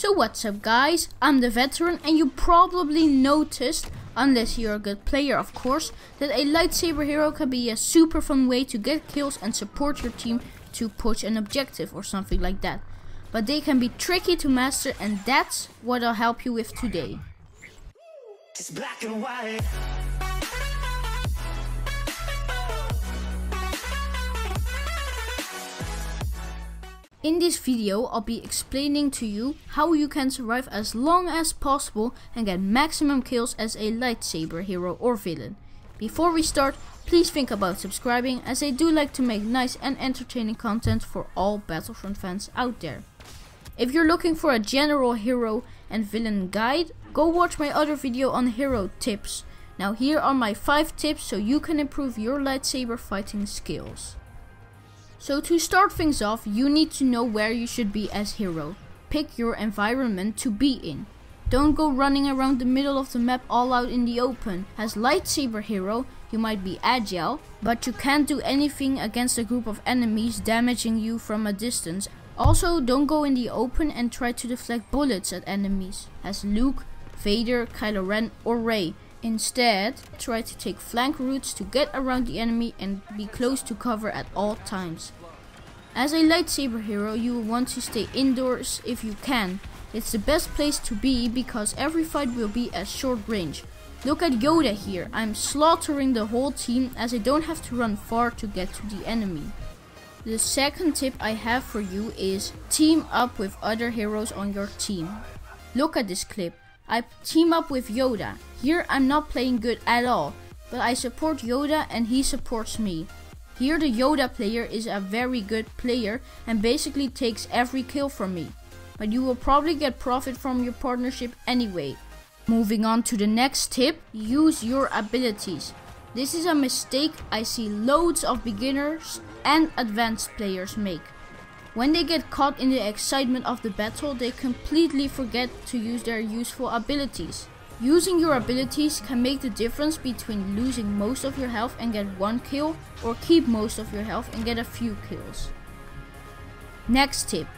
So what's up guys, I'm the veteran, and you probably noticed, unless you're a good player of course, that a lightsaber hero can be a super fun way to get kills and support your team to push an objective or something like that. But they can be tricky to master, and that's what I'll help you with today. It's black and white. In this video, I'll be explaining to you how you can survive as long as possible and get maximum kills as a lightsaber hero or villain. Before we start, please think about subscribing, as I do like to make nice and entertaining content for all Battlefront fans out there. If you're looking for a general hero and villain guide, go watch my other video on hero tips. Now here are my 5 tips so you can improve your lightsaber fighting skills. So to start things off, you need to know where you should be as hero. Pick your environment to be in. Don't go running around the middle of the map all out in the open. As lightsaber hero, you might be agile, but you can't do anything against a group of enemies damaging you from a distance. Also, don't go in the open and try to deflect bullets at enemies, as Luke, Vader, Kylo Ren or Rey. Instead, try to take flank routes to get around the enemy and be close to cover at all times. As a lightsaber hero, you will want to stay indoors if you can. It's the best place to be because every fight will be at short range. Look at Yoda here, I'm slaughtering the whole team as I don't have to run far to get to the enemy. The second tip I have for you is team up with other heroes on your team. Look at this clip. I team up with Yoda. Here I'm not playing good at all, but I support Yoda and he supports me. Here the Yoda player is a very good player and basically takes every kill from me. But you will probably get profit from your partnership anyway. Moving on to the next tip, use your abilities. This is a mistake I see loads of beginners and advanced players make. When they get caught in the excitement of the battle, they completely forget to use their useful abilities. Using your abilities can make the difference between losing most of your health and get 1 kill, or keep most of your health and get a few kills. Next tip,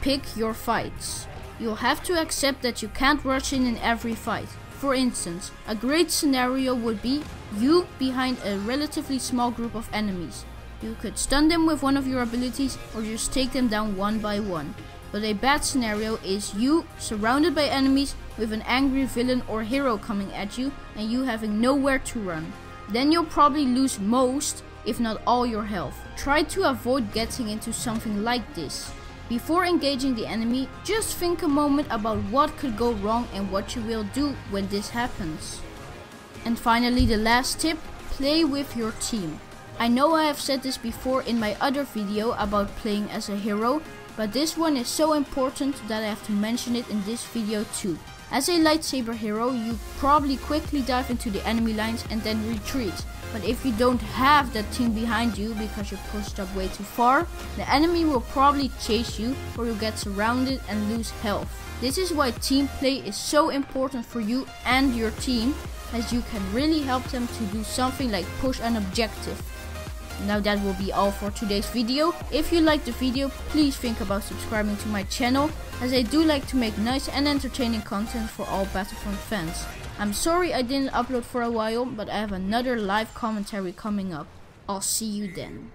pick your fights. You'll have to accept that you can't rush in every fight. For instance, a great scenario would be you behind a relatively small group of enemies. You could stun them with one of your abilities or just take them down one by one. But a bad scenario is you surrounded by enemies with an angry villain or hero coming at you and you having nowhere to run. Then you'll probably lose most, if not all your health. Try to avoid getting into something like this. Before engaging the enemy, just think a moment about what could go wrong and what you will do when this happens. And finally, the last tip, play with your team. I know I have said this before in my other video about playing as a hero, but this one is so important that I have to mention it in this video too. As a lightsaber hero, you probably quickly dive into the enemy lines and then retreat. But if you don't have that team behind you because you pushed up way too far, the enemy will probably chase you or you'll get surrounded and lose health. This is why team play is so important for you and your team, as you can really help them to do something like push an objective. Now that will be all for today's video. If you liked the video, please think about subscribing to my channel, as I do like to make nice and entertaining content for all Battlefront fans. I'm sorry I didn't upload for a while, but I have another live commentary coming up. I'll see you then.